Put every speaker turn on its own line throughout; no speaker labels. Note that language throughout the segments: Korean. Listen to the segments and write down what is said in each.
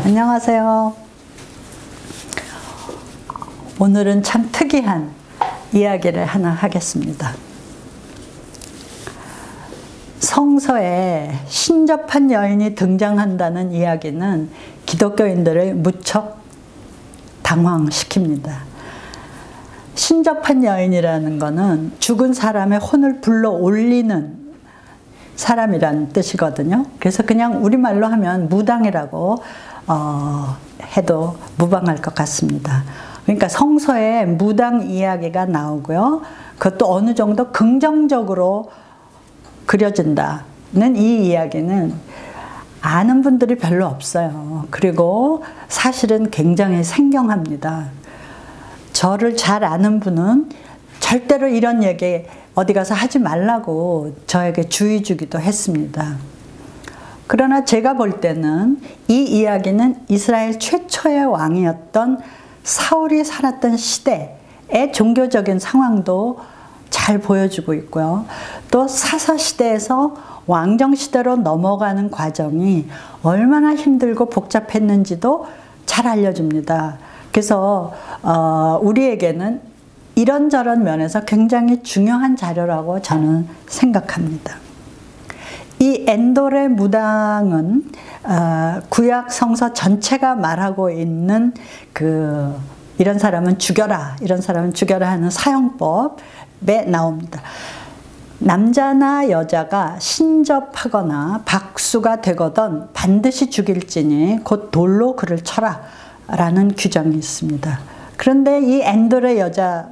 안녕하세요. 오늘은 참 특이한 이야기를 하나 하겠습니다. 성서에 신접한 여인이 등장한다는 이야기는 기독교인들을 무척 당황시킵니다. 신접한 여인이라는 것은 죽은 사람의 혼을 불러 올리는 사람이라는 뜻이거든요. 그래서 그냥 우리말로 하면 무당이라고 해도 무방할 것 같습니다. 그러니까 성서에 무당 이야기가 나오고요. 그것도 어느 정도 긍정적으로 그려진다는 이 이야기는 아는 분들이 별로 없어요. 그리고 사실은 굉장히 생경합니다. 저를 잘 아는 분은 절대로 이런 얘기 어디 가서 하지 말라고 저에게 주의 주기도 했습니다. 그러나 제가 볼 때는 이 이야기는 이스라엘 최초의 왕이었던 사울이 살았던 시대의 종교적인 상황도 잘 보여주고 있고요. 또 사사시대에서 왕정시대로 넘어가는 과정이 얼마나 힘들고 복잡했는지도 잘 알려줍니다. 그래서 우리에게는 이런저런 면에서 굉장히 중요한 자료라고 저는 생각합니다. 이 엔돌의 무당은 구약 성서 전체가 말하고 있는 이런 사람은 죽여라, 이런 사람은 죽여라 하는 사형법에 나옵니다. 남자나 여자가 신접하거나 박수가 되거든 반드시 죽일지니 곧 돌로 그를 쳐라 라는 규정이 있습니다. 그런데 이 엔돌의 여자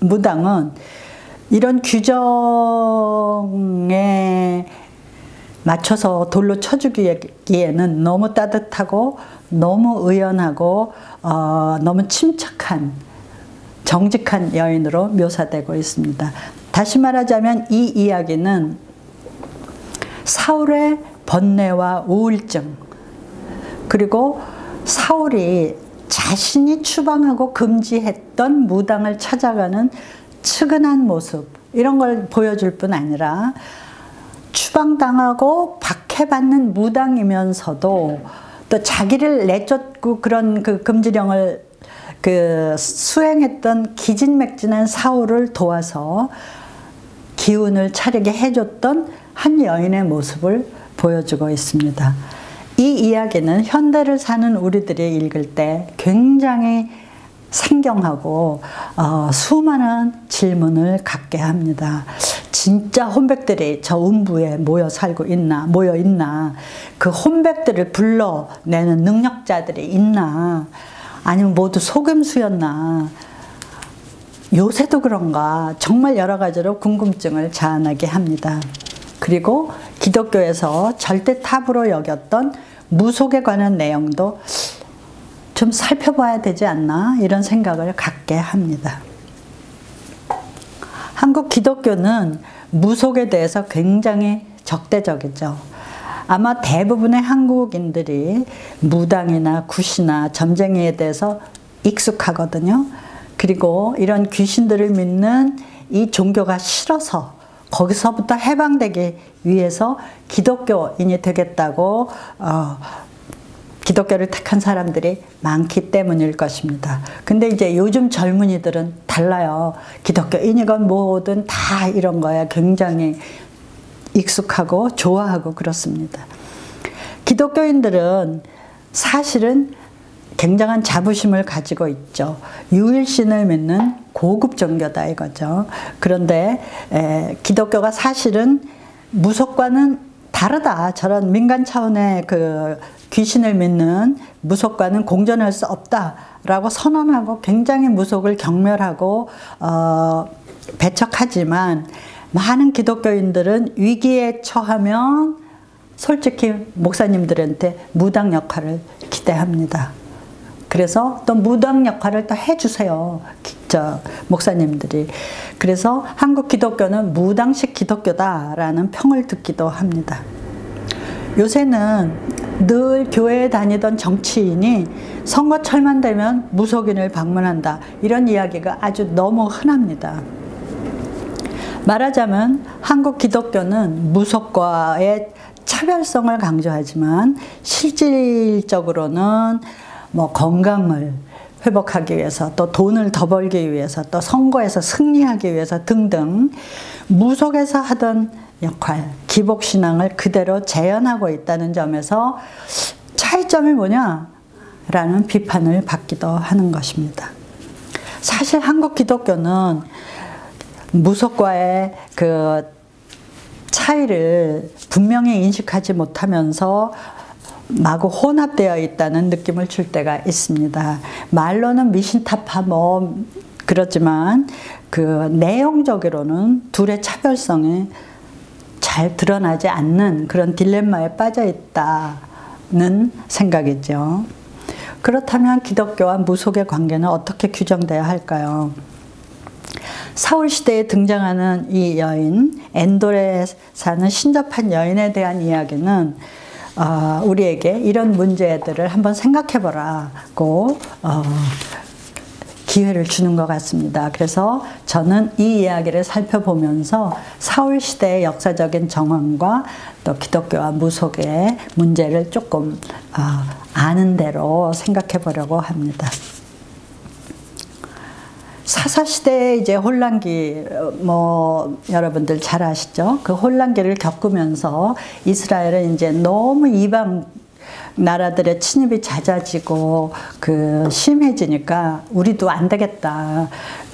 무당은 이런 규정에 맞춰서 돌로 쳐 죽이기에는 너무 따뜻하고 너무 의연하고 너무 침착한 정직한 여인으로 묘사되고 있습니다. 다시 말하자면 이 이야기는 사울의 번뇌와 우울증, 그리고 사울이 자신이 추방하고 금지했던 무당을 찾아가는 측은한 모습, 이런 걸 보여줄 뿐 아니라 추방당하고 박해받는 무당이면서도 또 자기를 내쫓고 그런 금지령을 수행했던 기진맥진한 사울을 도와서 기운을 차리게 해줬던 한 여인의 모습을 보여주고 있습니다. 이 이야기는 현대를 사는 우리들이 읽을 때 굉장히 생경하고 수많은 질문을 갖게 합니다. 진짜 혼백들이 저 음부에 모여 있나? 그 혼백들을 불러내는 능력자들이 있나? 아니면 모두 속임수였나? 요새도 그런가? 정말 여러 가지로 궁금증을 자아나게 합니다. 그리고 기독교에서 절대 탑으로 여겼던 무속에 관한 내용도 좀 살펴봐야 되지 않나? 이런 생각을 갖게 합니다. 한국 기독교는 무속에 대해서 굉장히 적대적이죠. 아마 대부분의 한국인들이 무당이나 굿이나 점쟁이에 대해서 익숙하거든요. 그리고 이런 귀신들을 믿는 이 종교가 싫어서 거기서부터 해방되기 위해서 기독교인이 되겠다고 기독교를 택한 사람들이 많기 때문일 것입니다. 근데 이제 요즘 젊은이들은 달라요. 기독교인이건 뭐든 다 이런 거에 굉장히 익숙하고 좋아하고 그렇습니다. 기독교인들은 사실은 굉장한 자부심을 가지고 있죠. 유일신을 믿는 고급 종교다 이거죠. 그런데 기독교가 사실은 무속과는 다르다. 저런 민간 차원의 귀신을 믿는 무속과는 공존할 수 없다라고 선언하고 굉장히 무속을 경멸하고 배척하지만 많은 기독교인들은 위기에 처하면 솔직히 목사님들한테 무당 역할을 기대합니다. 그래서 또 무당 역할을 또 해주세요. 목사님들이. 그래서 한국 기독교는 무당식 기독교다라는 평을 듣기도 합니다. 요새는 늘 교회에 다니던 정치인이 선거철만 되면 무속인을 방문한다. 이런 이야기가 아주 너무 흔합니다. 말하자면 한국 기독교는 무속과의 차별성을 강조하지만 실질적으로는 뭐 건강을 회복하기 위해서, 또 돈을 더 벌기 위해서, 또 선거에서 승리하기 위해서 등등 무속에서 하던 역할, 기복신앙을 그대로 재현하고 있다는 점에서 차이점이 뭐냐라는 비판을 받기도 하는 것입니다. 사실 한국 기독교는 무속과의 그 차이를 분명히 인식하지 못하면서 마구 혼합되어 있다는 느낌을 줄 때가 있습니다. 말로는 미신타파 뭐 그렇지만 그 내용적으로는 둘의 차별성이 잘 드러나지 않는 그런 딜레마에 빠져 있다는 생각이죠. 그렇다면 기독교와 무속의 관계는 어떻게 규정되어야 할까요? 사울 시대에 등장하는 이 여인, 엔돌에 사는 신접한 여인에 대한 이야기는 우리에게 이런 문제들을 한번 생각해 보라고 기회를 주는 것 같습니다. 그래서 저는 이 이야기를 살펴보면서 사울 시대의 역사적인 정황과 또 기독교와 무속의 문제를 조금 아는 대로 생각해 보려고 합니다. 사사시대의 이제 혼란기, 뭐 여러분들 잘 아시죠? 그 혼란기를 겪으면서 이스라엘은 이제 너무 이방 나라들의 침입이 잦아지고 그 심해지니까 우리도 안 되겠다,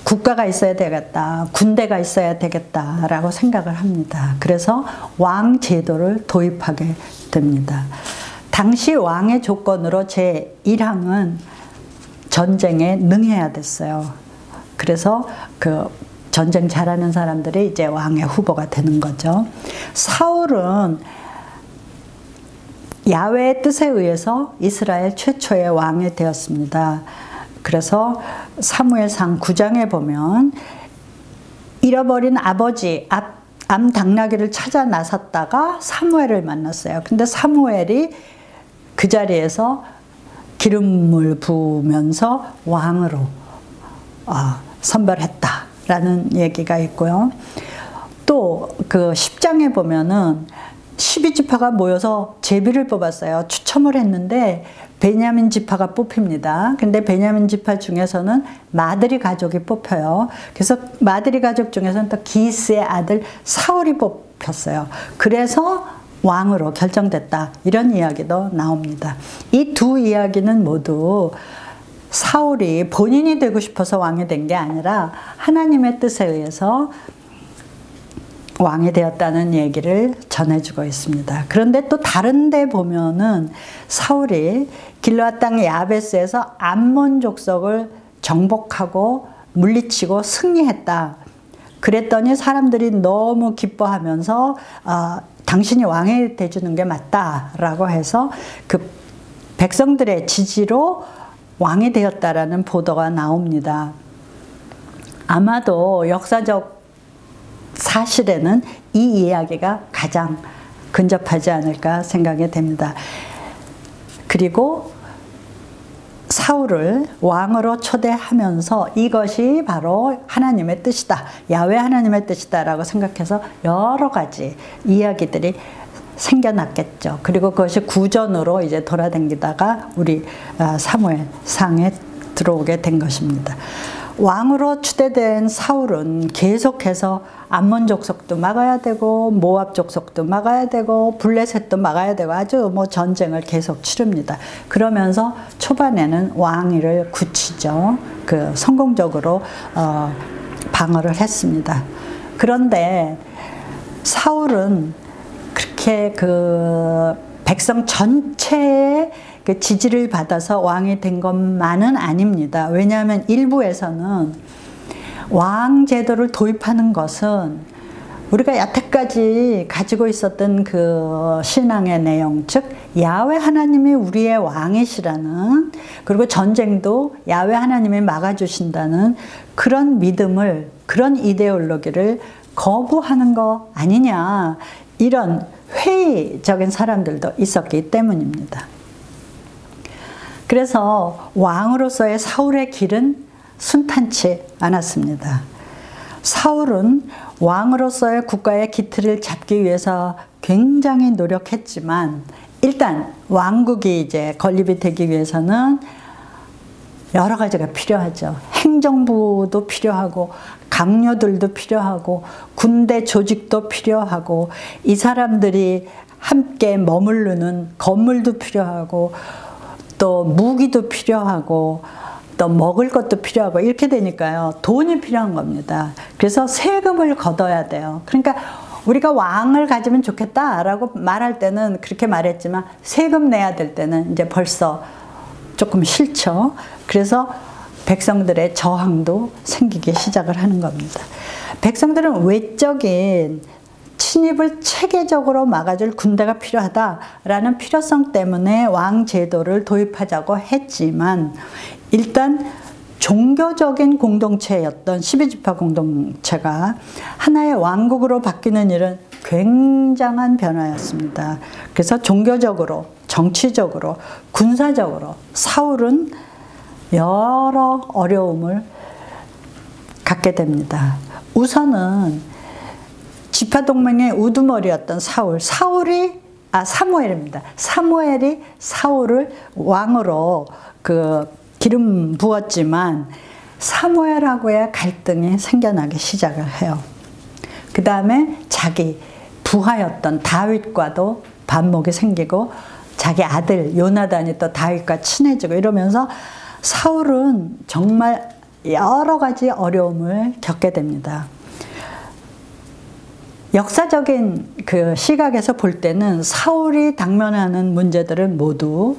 국가가 있어야 되겠다, 군대가 있어야 되겠다라고 생각을 합니다. 그래서 왕 제도를 도입하게 됩니다. 당시 왕의 조건으로 제1항은 전쟁에 능해야 됐어요. 그래서 그 전쟁 잘하는 사람들이 이제 왕의 후보가 되는 거죠. 사울은 야훼의 뜻에 의해서 이스라엘 최초의 왕이 되었습니다. 그래서 사무엘상 9장에 보면 잃어버린 아버지 암당나귀를 찾아 나섰다가 사무엘을 만났어요. 근데 사무엘이 그 자리에서 기름을 부으면서 왕으로 선별했다라는 얘기가 있고요. 또 그 10장에 보면은 12지파가 모여서 제비를 뽑았어요. 추첨을 했는데 베냐민 지파가 뽑힙니다. 근데 베냐민 지파 중에서는 마드리 가족이 뽑혀요. 그래서 마드리 가족 중에서는 또 기스의 아들 사울이 뽑혔어요. 그래서 왕으로 결정됐다, 이런 이야기도 나옵니다. 이 두 이야기는 모두 사울이 본인이 되고 싶어서 왕이 된 게 아니라 하나님의 뜻에 의해서 왕이 되었다는 얘기를 전해주고 있습니다. 그런데 또 다른 데 보면은 사울이 길르앗 땅 야베스에서 암몬 족속을 정복하고 물리치고 승리했다. 그랬더니 사람들이 너무 기뻐하면서 당신이 왕이 돼주는 게 맞다라고 해서 그 백성들의 지지로 왕이 되었다라는 보도가 나옵니다. 아마도 역사적 사실에는 이 이야기가 가장 근접하지 않을까 생각이 됩니다. 그리고 사울을 왕으로 초대하면서 이것이 바로 하나님의 뜻이다, 야훼 하나님의 뜻이다 라고 생각해서 여러 가지 이야기들이 생겨났겠죠. 그리고 그것이 구전으로 이제 돌아다니다가 우리 사무엘상에 들어오게 된 것입니다. 왕으로 추대된 사울은 계속해서 암몬 족속도 막아야 되고 모압 족속도 막아야 되고 블레셋도 막아야 되고 아주 뭐 전쟁을 계속 치릅니다. 그러면서 초반에는 왕위를 굳히죠. 그 성공적으로 방어를 했습니다. 그런데 사울은 그렇게 그 백성 전체의 그 지지를 받아서 왕이 된 것만은 아닙니다. 왜냐하면 일부에서는 왕 제도를 도입하는 것은 우리가 여태까지 가지고 있었던 그 신앙의 내용, 즉 야훼 하나님이 우리의 왕이시라는, 그리고 전쟁도 야훼 하나님이 막아주신다는 그런 믿음을, 그런 이데올로기를 거부하는 거 아니냐, 이런 회의적인 사람들도 있었기 때문입니다. 그래서 왕으로서의 사울의 길은 순탄치 않았습니다. 사울은 왕으로서의 국가의 기틀을 잡기 위해서 굉장히 노력했지만 일단 왕국이 이제 건립이 되기 위해서는 여러 가지가 필요하죠. 행정부도 필요하고 강요들도 필요하고 군대 조직도 필요하고 이 사람들이 함께 머무르는 건물도 필요하고 또 무기도 필요하고 또 먹을 것도 필요하고 이렇게 되니까요. 돈이 필요한 겁니다. 그래서 세금을 걷어야 돼요. 그러니까 우리가 왕을 가지면 좋겠다라고 말할 때는 그렇게 말했지만 세금 내야 될 때는 이제 벌써 조금 싫죠. 그래서 백성들의 저항도 생기기 시작을 하는 겁니다. 백성들은 외적인 침입을 체계적으로 막아줄 군대가 필요하다라는 필요성 때문에 왕 제도를 도입하자고 했지만 일단 종교적인 공동체였던 12지파 공동체가 하나의 왕국으로 바뀌는 일은 굉장한 변화였습니다. 그래서 종교적으로, 정치적으로, 군사적으로 사울은 여러 어려움을 갖게 됩니다. 우선은 지파동맹의 우두머리였던 사무엘입니다. 사무엘이 사울을 왕으로 기름 부었지만 사무엘하고의 갈등이 생겨나기 시작을 해요. 그 다음에 자기 부하였던 다윗과도 반목이 생기고 자기 아들 요나단이 또 다윗과 친해지고 이러면서 사울은 정말 여러 가지 어려움을 겪게 됩니다. 역사적인 그 시각에서 볼 때는 사울이 당면하는 문제들은 모두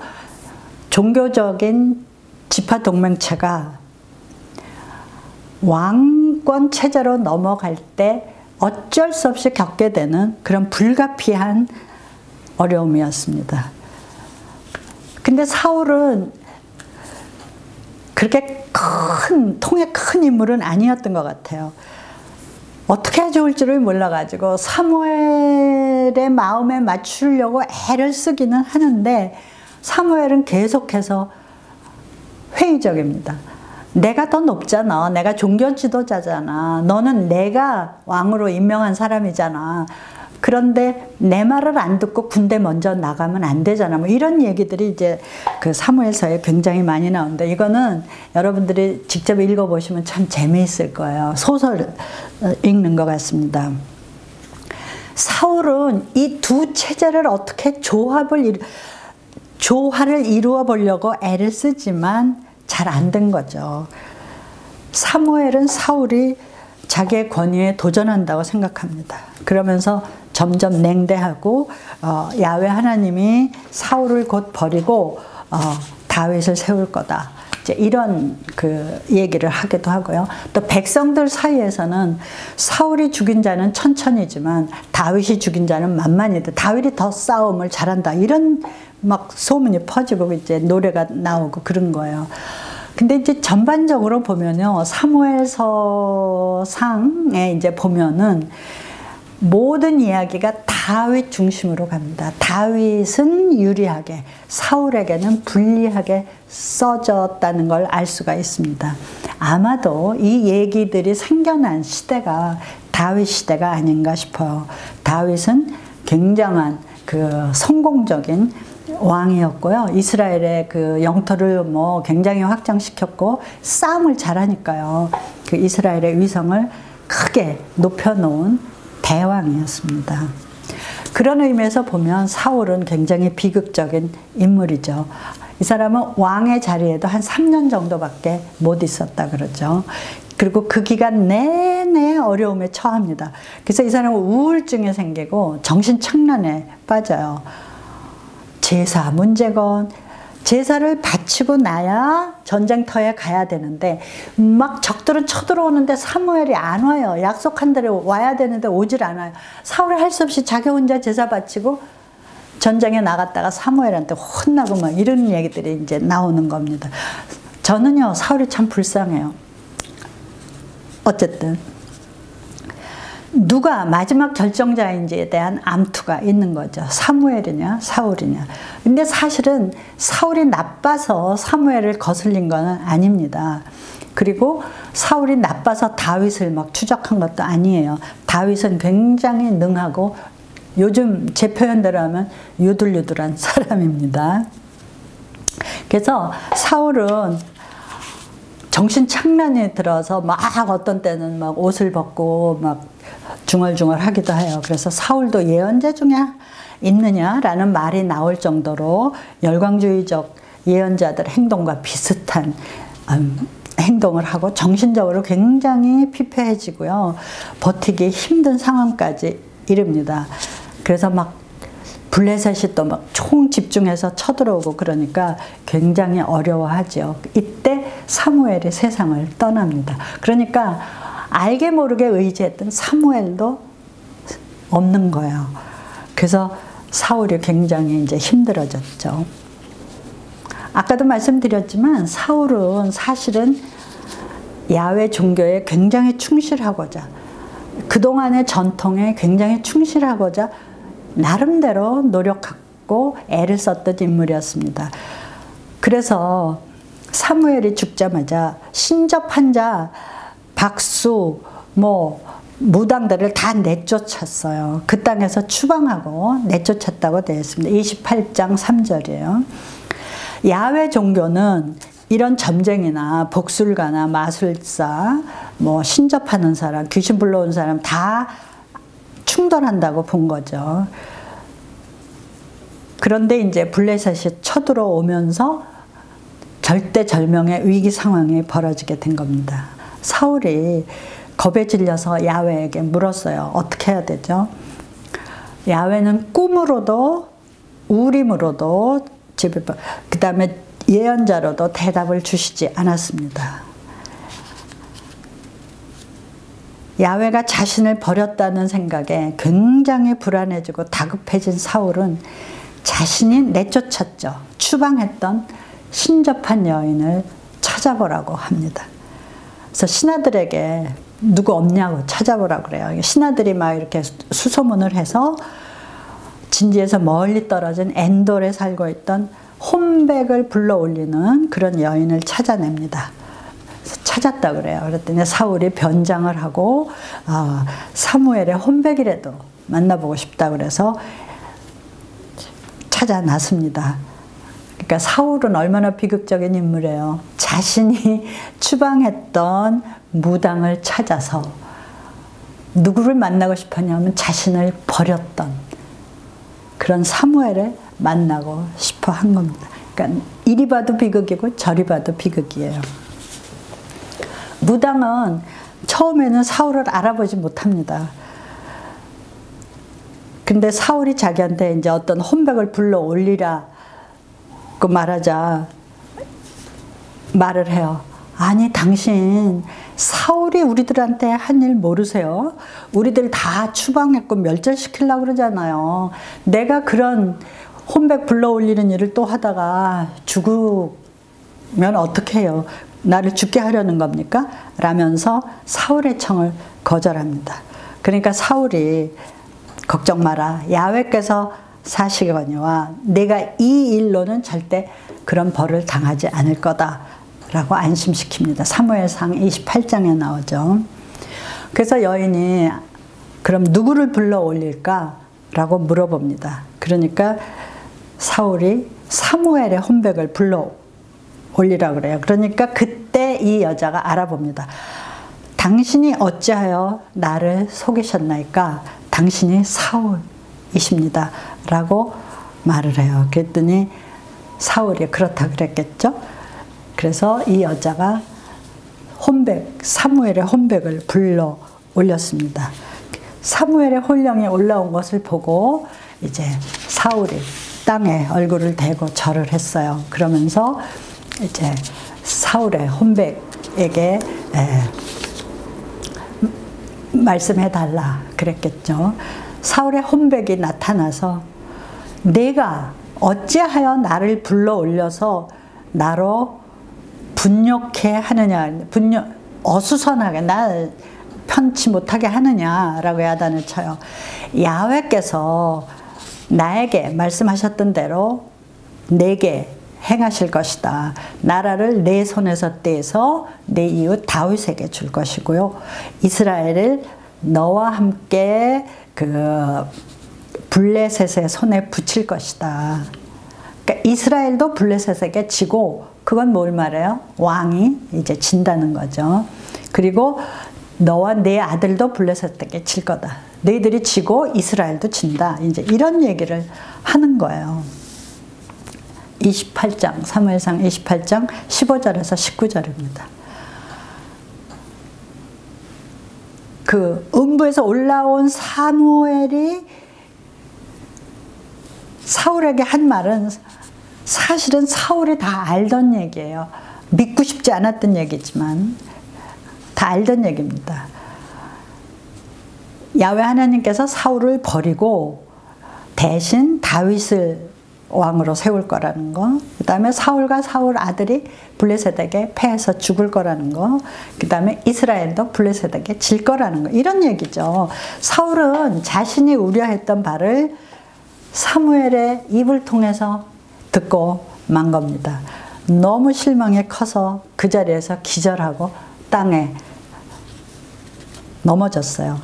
종교적인 지파 동맹체가 왕권 체제로 넘어갈 때 어쩔 수 없이 겪게 되는 그런 불가피한 어려움이었습니다. 근데 사울은 그렇게 통에 큰 인물은 아니었던 것 같아요. 어떻게 해야 좋을지를 몰라가지고 사무엘의 마음에 맞추려고 애를 쓰기는 하는데 사무엘은 계속해서 회의적입니다. 내가 더 높잖아. 내가 종교 지도자잖아. 너는 내가 왕으로 임명한 사람이잖아. 그런데 내 말을 안 듣고 군대 먼저 나가면 안 되잖아. 뭐 이런 얘기들이 이제 그 사무엘서에 굉장히 많이 나오는데 이거는 여러분들이 직접 읽어보시면 참 재미있을 거예요. 소설 읽는 것 같습니다. 사울은 이 두 체제를 어떻게 조화를 이루어 보려고 애를 쓰지만 잘 안 된 거죠. 사무엘은 사울이 자기의 권위에 도전한다고 생각합니다. 그러면서 점점 냉대하고 야훼 하나님이 사울을 곧 버리고 다윗을 세울 거다. 이제 이런 그 얘기를 하기도 하고요. 또 백성들 사이에서는 사울이 죽인 자는 천천히지만 다윗이 죽인 자는 만만이다. 다윗이 더 싸움을 잘한다. 이런 막 소문이 퍼지고 이제 노래가 나오고 그런 거예요. 근데 이제 전반적으로 보면요. 사무엘서상에 이제 보면은 모든 이야기가 다윗 중심으로 갑니다. 다윗은 유리하게, 사울에게는 불리하게 써졌다는 걸 알 수가 있습니다. 아마도 이 얘기들이 생겨난 시대가 다윗 시대가 아닌가 싶어요. 다윗은 굉장한 그 성공적인 왕이었고요. 이스라엘의 그 영토를 뭐 굉장히 확장시켰고 싸움을 잘하니까요. 그 이스라엘의 위성을 크게 높여놓은 대왕이었습니다. 그런 의미에서 보면 사울은 굉장히 비극적인 인물이죠. 이 사람은 왕의 자리에도 한 3년 정도밖에 못 있었다 그러죠. 그리고 그 기간 내내 어려움에 처합니다. 그래서 이 사람은 우울증이 생기고 정신착란에 빠져요. 제사 문제건 제사를 바치고 나야 전쟁터에 가야 되는데 막 적들은 쳐들어오는데 사무엘이 안 와요. 약속한 대로 와야 되는데 오질 않아요. 사울이 할 수 없이 자기 혼자 제사 바치고 전쟁에 나갔다가 사무엘한테 혼나고 막 이런 얘기들이 이제 나오는 겁니다. 저는요 사울이 참 불쌍해요. 어쨌든 누가 마지막 결정자인지에 대한 암투가 있는 거죠. 사무엘이냐 사울이냐. 근데 사실은 사울이 나빠서 사무엘을 거슬린 건 아닙니다. 그리고 사울이 나빠서 다윗을 막 추적한 것도 아니에요. 다윗은 굉장히 능하고 요즘 제 표현대로 하면 유들유들한 사람입니다. 그래서 사울은 정신착란이 들어서 막 어떤 때는 막 옷을 벗고 막 중얼중얼 하기도 해요. 그래서 사울도 예언자 중에 있느냐라는 말이 나올 정도로 열광주의적 예언자들 행동과 비슷한 행동을 하고 정신적으로 굉장히 피폐해지고요. 버티기 힘든 상황까지 이릅니다. 그래서 막 블레셋이 또 막 총 집중해서 쳐들어오고 그러니까 굉장히 어려워하죠. 이때 사무엘이 세상을 떠납니다. 그러니까 알게 모르게 의지했던 사무엘도 없는 거예요. 그래서 사울이 굉장히 이제 힘들어졌죠. 아까도 말씀드렸지만 사울은 사실은 야훼 종교에 굉장히 충실하고자 그동안의 전통에 굉장히 충실하고자 나름대로 노력하고 애를 썼던 인물이었습니다. 그래서 사무엘이 죽자마자 신접한 자, 박수, 무당들을 다 내쫓았어요. 그 땅에서 추방하고 내쫓았다고 되어 있습니다. 28장 3절이에요. 야훼 종교는 이런 점쟁이나 복술가나 마술사, 신접하는 사람, 귀신 불러온 사람 다 충돌한다고 본 거죠. 그런데 이제 블레셋이 쳐들어오면서 절대절명의 위기 상황이 벌어지게 된 겁니다. 사울이 겁에 질려서 야훼에게 물었어요. 어떻게 해야 되죠? 야훼는 꿈으로도 우림으로도 그 다음에 예언자로도 대답을 주시지 않았습니다. 야훼가 자신을 버렸다는 생각에 굉장히 불안해지고 다급해진 사울은 자신이 내쫓았죠. 추방했던 신접한 여인을 찾아보라고 합니다. 그래서 신하들에게 누구 없냐고 찾아보라고 그래요. 신하들이 막 이렇게 수소문을 해서 진지에서 멀리 떨어진 엔돌에 살고 있던 혼백을 불러올리는 그런 여인을 찾아냅니다. 찾았다 그래요. 그랬더니 사울이 변장을 하고 사무엘의 혼백이라도 만나보고 싶다 그래서 찾아놨습니다. 그러니까 사울은 얼마나 비극적인 인물이에요. 자신이 추방했던 무당을 찾아서 누구를 만나고 싶었냐면 자신을 버렸던 그런 사무엘을 만나고 싶어 한 겁니다. 그러니까 이리 봐도 비극이고 저리 봐도 비극이에요. 무당은 처음에는 사울을 알아보지 못합니다. 근데 사울이 자기한테 이제 어떤 혼백을 불러 올리라고 말하자 말을 해요. 아니 당신 사울이 우리들한테 한 일 모르세요? 우리들 다 추방했고 멸절시키려고 그러잖아요. 내가 그런 혼백 불러 올리는 일을 또 하다가 죽으면 어떻게 해요? 나를 죽게 하려는 겁니까? 라면서 사울의 청을 거절합니다. 그러니까 사울이 걱정 마라. 야훼께서 사시거니와 내가 이 일로는 절대 그런 벌을 당하지 않을 거다 라고 안심시킵니다. 사무엘상 28장에 나오죠. 그래서 여인이 그럼 누구를 불러 올릴까? 라고 물어봅니다. 그러니까 사울이 사무엘의 혼백을 불러 올리라 그래요. 그러니까 그때 이 여자가 알아봅니다. 당신이 어찌하여 나를 속이셨나이까? 당신이 사울이십니다. 라고 말을 해요. 그랬더니 사울이 그렇다 그랬겠죠. 그래서 이 여자가 사무엘의 혼백을 불러 올렸습니다. 사무엘의 혼령이 올라온 것을 보고 이제 사울이 땅에 얼굴을 대고 절을 했어요. 그러면서 이제 사울의 혼백에게 말씀해달라 그랬겠죠. 사울의 혼백이 나타나서 내가 어찌하여 나를 불러 올려서 나로 분욕해 하느냐, 어수선하게 날 편치 못하게 하느냐라고 야단을 쳐요. 야훼께서 나에게 말씀하셨던 대로 내게 행하실 것이다. 나라를 내 손에서 떼서 내 이웃 다윗에게 줄 것이고요. 이스라엘을 너와 함께 블레셋의 손에 붙일 것이다. 그러니까 이스라엘도 블레셋에게 지고, 그건 뭘 말해요? 왕이 이제 진다는 거죠. 그리고 너와 내 아들도 블레셋에게 질 거다. 너희들이 지고 이스라엘도 진다. 이제 이런 얘기를 하는 거예요. 28장, 사무엘상 28장 15절에서 19절입니다. 그 음부에서 올라온 사무엘이 사울에게 한 말은 사실은 사울이 다 알던 얘기예요. 믿고 싶지 않았던 얘기지만 다 알던 얘기입니다. 야훼 하나님께서 사울을 버리고 대신 다윗을 왕으로 세울 거라는 거, 그 다음에 사울과 사울 아들이 블레셋에게 패해서 죽을 거라는 거, 그 다음에 이스라엘도 블레셋에게 질 거라는 거, 이런 얘기죠. 사울은 자신이 우려했던 바를 사무엘의 입을 통해서 듣고 만 겁니다. 너무 실망이 커서 그 자리에서 기절하고 땅에 넘어졌어요.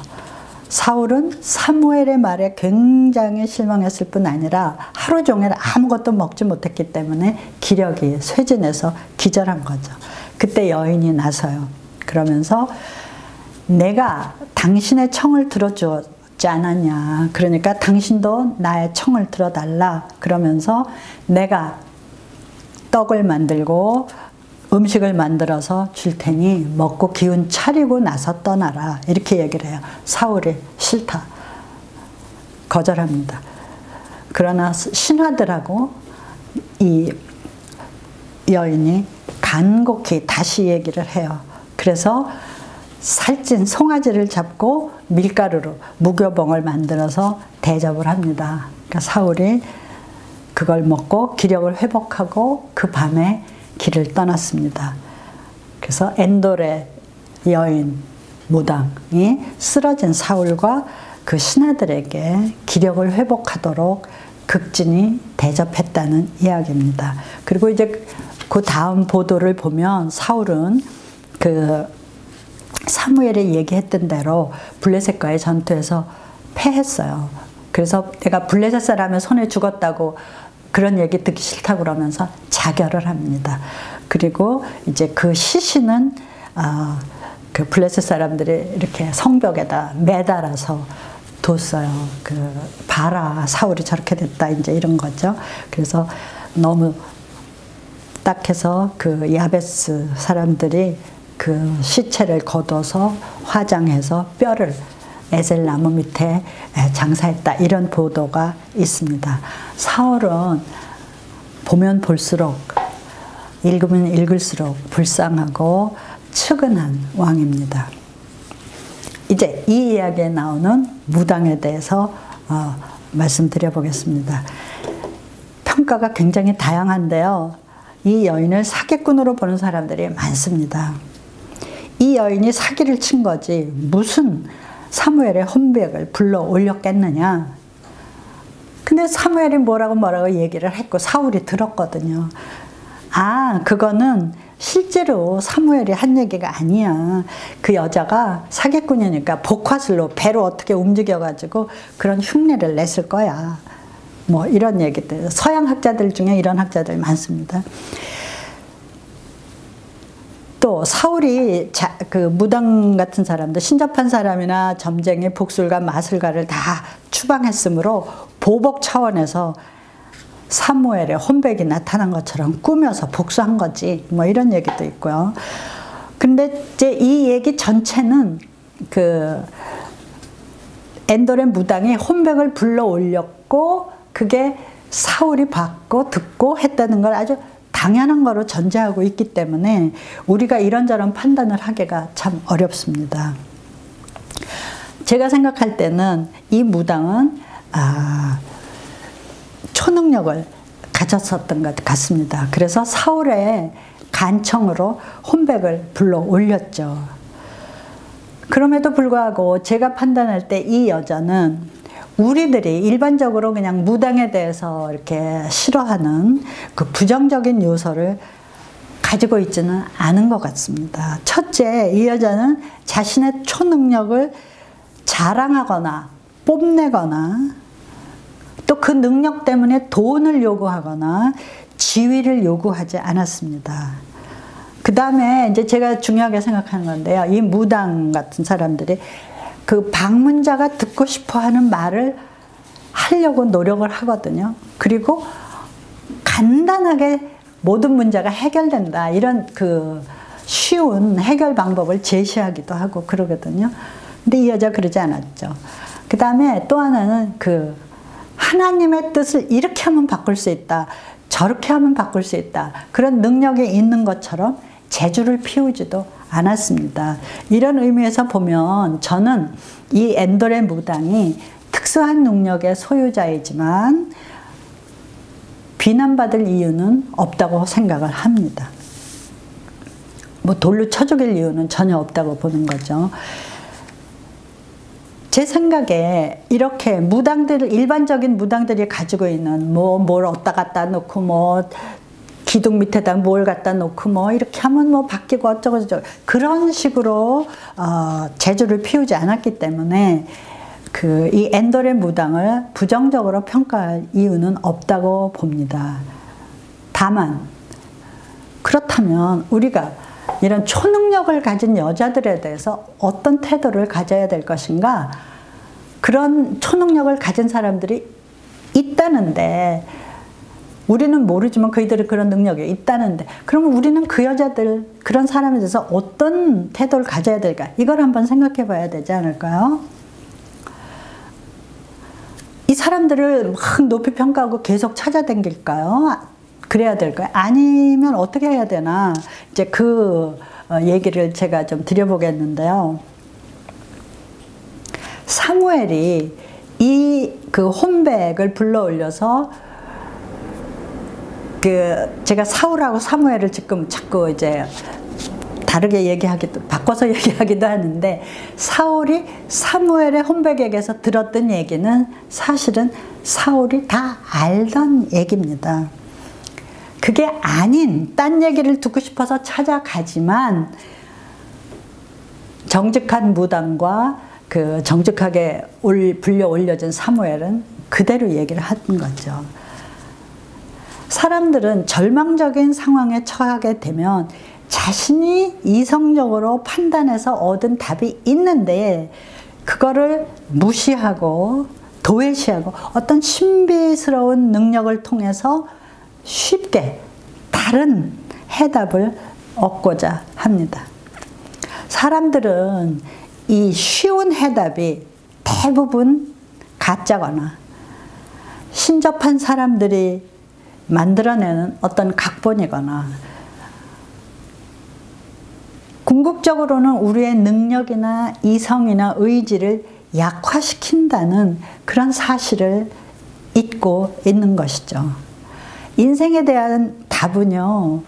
사울은 사무엘의 말에 굉장히 실망했을 뿐 아니라 하루 종일 아무것도 먹지 못했기 때문에 기력이 쇠진해서 기절한 거죠. 그때 여인이 나서요. 그러면서 내가 당신의 청을 들어주었지 않았냐. 그러니까 당신도 나의 청을 들어달라. 그러면서 내가 떡을 만들고 음식을 만들어서 줄 테니 먹고 기운 차리고 나서 떠나라. 이렇게 얘기를 해요. 사울이 싫다. 거절합니다. 그러나 신하들하고 이 여인이 간곡히 다시 얘기를 해요. 그래서 살찐 송아지를 잡고 밀가루로 무교봉을 만들어서 대접을 합니다. 그러니까 사울이 그걸 먹고 기력을 회복하고 그 밤에 길을 떠났습니다. 그래서 엔돌의 여인 무당이 쓰러진 사울과 그 신하들에게 기력을 회복하도록 극진히 대접했다는 이야기입니다. 그리고 이제 그 다음 보도를 보면 사울은 그 사무엘이 얘기했던 대로 블레셋과의 전투에서 패했어요. 그래서 내가 블레셋 사람의 손에 죽었다고 그런 얘기 듣기 싫다고 그러면서 자결을 합니다. 그리고 이제 그 시신은 그 블레셋 사람들이 이렇게 성벽에다 매달아서 뒀어요. 그 봐라, 사울이 저렇게 됐다, 이제 이런 거죠. 그래서 너무 딱해서 그 야베스 사람들이 그 시체를 걷어서 화장해서 뼈를 에셀 나무 밑에 장사했다, 이런 보도가 있습니다. 사울은 보면 볼수록, 읽으면 읽을수록 불쌍하고 측은한 왕입니다. 이제 이 이야기에 나오는 무당에 대해서 말씀드려 보겠습니다. 평가가 굉장히 다양한데요. 이 여인을 사기꾼으로 보는 사람들이 많습니다. 이 여인이 사기를 친 거지 무슨 사무엘의 혼백을 불러 올렸겠느냐. 근데 사무엘이 뭐라고 얘기를 했고 사울이 들었거든요. 아, 그거는 실제로 사무엘이 한 얘기가 아니야. 그 여자가 사기꾼이니까 복화술로 배로 어떻게 움직여가지고 그런 흉내를 냈을 거야. 뭐 이런 얘기들. 서양 학자들 중에 이런 학자들 많습니다. 또 사울이 그 무당 같은 사람들, 신접한 사람이나 점쟁이, 복술가, 마술가를 다 추방했으므로 보복 차원에서 사무엘의 혼백이 나타난 것처럼 꾸며서 복수한 거지, 뭐 이런 얘기도 있고요. 근데 이제 이 얘기 전체는 그 엔돌의 무당이 혼백을 불러 올렸고 그게 사울이 받고 듣고 했다는 걸 아주 당연한 거로 전제하고 있기 때문에 우리가 이런저런 판단을 하기가 참 어렵습니다. 제가 생각할 때는 이 무당은 초능력을 가졌었던 것 같습니다. 그래서 사울의 간청으로 혼백을 불러 올렸죠. 그럼에도 불구하고 제가 판단할 때 이 여자는 우리들이 일반적으로 그냥 무당에 대해서 이렇게 싫어하는 그 부정적인 요소를 가지고 있지는 않은 것 같습니다. 첫째, 이 여자는 자신의 초능력을 자랑하거나 뽐내거나 또 그 능력 때문에 돈을 요구하거나 지위를 요구하지 않았습니다. 그 다음에 이제 제가 중요하게 생각하는 건데요. 이 무당 같은 사람들이 그 방문자가 듣고 싶어 하는 말을 하려고 노력을 하거든요. 그리고 간단하게 모든 문제가 해결된다. 이런 그 쉬운 해결 방법을 제시하기도 하고 그러거든요. 근데 이 여자 그러지 않았죠. 그 다음에 또 하나는 그 하나님의 뜻을 이렇게 하면 바꿀 수 있다. 저렇게 하면 바꿀 수 있다. 그런 능력이 있는 것처럼 재주를 피우지도 않았습니다. 이런 의미에서 보면 저는 이 엔돌의 무당이 특수한 능력의 소유자이지만 비난받을 이유는 없다고 생각을 합니다. 뭐 돌로 쳐 죽일 이유는 전혀 없다고 보는 거죠. 제 생각에 이렇게 무당들, 일반적인 무당들이 가지고 있는 뭘 어디다 갖다 놓고 뭐 기둥 밑에다 뭘 갖다 놓고 뭐 이렇게 하면 뭐 바뀌고 어쩌고 저쩌고 그런 식으로 재주를 피우지 않았기 때문에 그 이 엔돌의 무당을 부정적으로 평가할 이유는 없다고 봅니다. 다만 그렇다면 우리가 이런 초능력을 가진 여자들에 대해서 어떤 태도를 가져야 될 것인가? 그런 초능력을 가진 사람들이 있다는데 우리는 모르지만 그이들은 그런 능력이 있다는데 그러면 우리는 그 여자들, 그런 사람에 대해서 어떤 태도를 가져야 될까? 이걸 한번 생각해 봐야 되지 않을까요? 이 사람들을 막 높이 평가하고 계속 찾아다닐까요? 그래야 될까요? 아니면 어떻게 해야 되나? 이제 그 얘기를 제가 좀 드려보겠는데요. 사무엘이 이 그 혼백을 불러 올려서 제가 사울하고 사무엘을 지금 자꾸 이제 다르게 바꿔서 얘기하기도 하는데 사울이 사무엘의 혼백에게서 들었던 얘기는 사실은 사울이 다 알던 얘기입니다. 그게 아닌 딴 얘기를 듣고 싶어서 찾아가지만 정직한 무당과 그 정직하게 불려 올려진 사무엘은 그대로 얘기를 한 거죠. 사람들은 절망적인 상황에 처하게 되면 자신이 이성적으로 판단해서 얻은 답이 있는데 그거를 무시하고 도외시하고 어떤 신비스러운 능력을 통해서 쉽게 다른 해답을 얻고자 합니다. 사람들은 이 쉬운 해답이 대부분 가짜거나 신접한 사람들이 만들어내는 어떤 각본이거나 궁극적으로는 우리의 능력이나 이성이나 의지를 약화시킨다는 그런 사실을 잊고 있는 것이죠. 인생에 대한 답은요,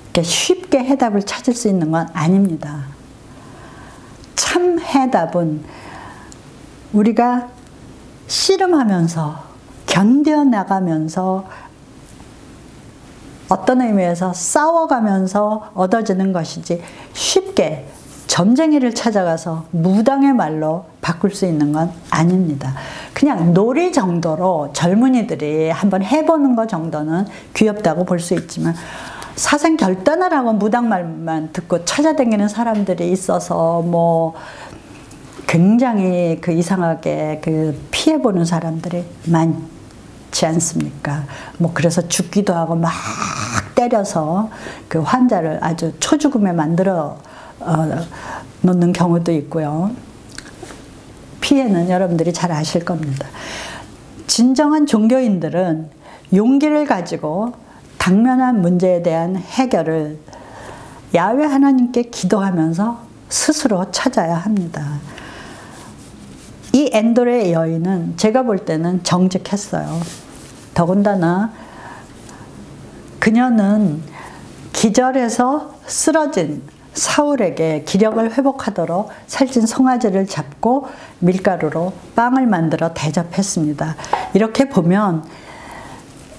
이렇게 쉽게 해답을 찾을 수 있는 건 아닙니다. 참 해답은 우리가 씨름하면서 견뎌나가면서 어떤 의미에서 싸워가면서 얻어지는 것이지 쉽게 점쟁이를 찾아가서 무당의 말로 바꿀 수 있는 건 아닙니다. 그냥 놀이 정도로 젊은이들이 한번 해보는 것 정도는 귀엽다고 볼 수 있지만 사생 결단을 하고 무당 말만 듣고 찾아다니는 사람들이 있어서 뭐 굉장히 그 이상하게 그 피해보는 사람들이 많지 않습니까? 뭐 그래서 죽기도 하고 막 때려서 그 환자를 아주 초죽음에 만들어 놓는 경우도 있고요. 피해는 여러분들이 잘 아실 겁니다. 진정한 종교인들은 용기를 가지고 당면한 문제에 대한 해결을 야훼 하나님께 기도하면서 스스로 찾아야 합니다. 이 엔돌의 여인은 제가 볼 때는 정직했어요. 더군다나 그녀는 기절해서 쓰러진 사울에게 기력을 회복하도록 살찐 송아지를 잡고 밀가루로 빵을 만들어 대접했습니다. 이렇게 보면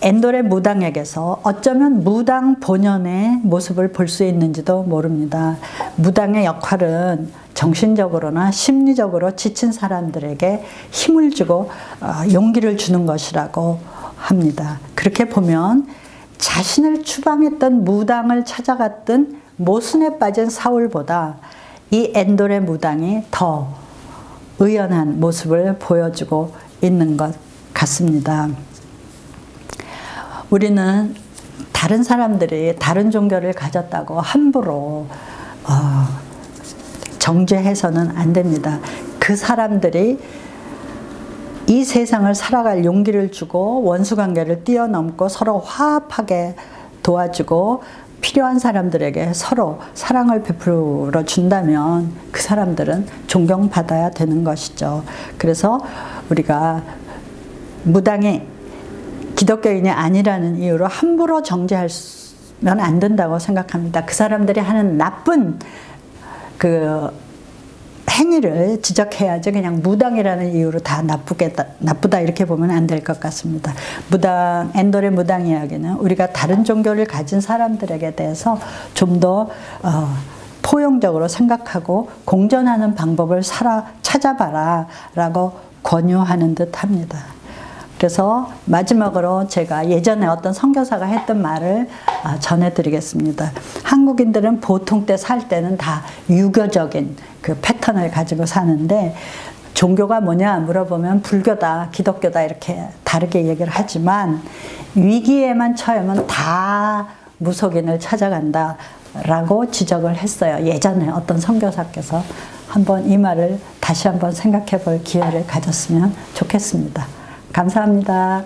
엔돌의 무당에게서 어쩌면 무당 본연의 모습을 볼 수 있는지도 모릅니다. 무당의 역할은 정신적으로나 심리적으로 지친 사람들에게 힘을 주고 용기를 주는 것이라고 합니다. 그렇게 보면 자신을 추방했던 무당을 찾아갔던 모순에 빠진 사울보다 이 엔돌의 무당이 더 의연한 모습을 보여주고 있는 것 같습니다. 우리는 다른 사람들이 다른 종교를 가졌다고 함부로 정죄해서는 안 됩니다. 그 사람들이 이 세상을 살아갈 용기를 주고 원수관계를 뛰어넘고 서로 화합하게 도와주고 필요한 사람들에게 서로 사랑을 베풀어 준다면 그 사람들은 존경받아야 되는 것이죠. 그래서 우리가 무당이 기독교인이 아니라는 이유로 함부로 정죄하면 안 된다고 생각합니다. 그 사람들이 하는 나쁜 그 행위를 지적해야지 그냥 무당이라는 이유로 다 나쁘다 이렇게 보면 안 될 것 같습니다. 엔돌의 무당 이야기는 우리가 다른 종교를 가진 사람들에게 대해서 좀 더 포용적으로 생각하고 공존하는 방법을 찾아봐라 라고 권유하는 듯 합니다. 그래서 마지막으로 제가 예전에 어떤 선교사가 했던 말을 전해드리겠습니다. 한국인들은 보통 때 살 때는 다 유교적인 그 패턴을 가지고 사는데 종교가 뭐냐 물어보면 불교다, 기독교다 이렇게 다르게 얘기를 하지만 위기에만 처하면 다 무속인을 찾아간다 라고 지적을 했어요. 예전에 어떤 선교사께서 한번 이 말을 다시 한번 생각해 볼 기회를 가졌으면 좋겠습니다. 감사합니다.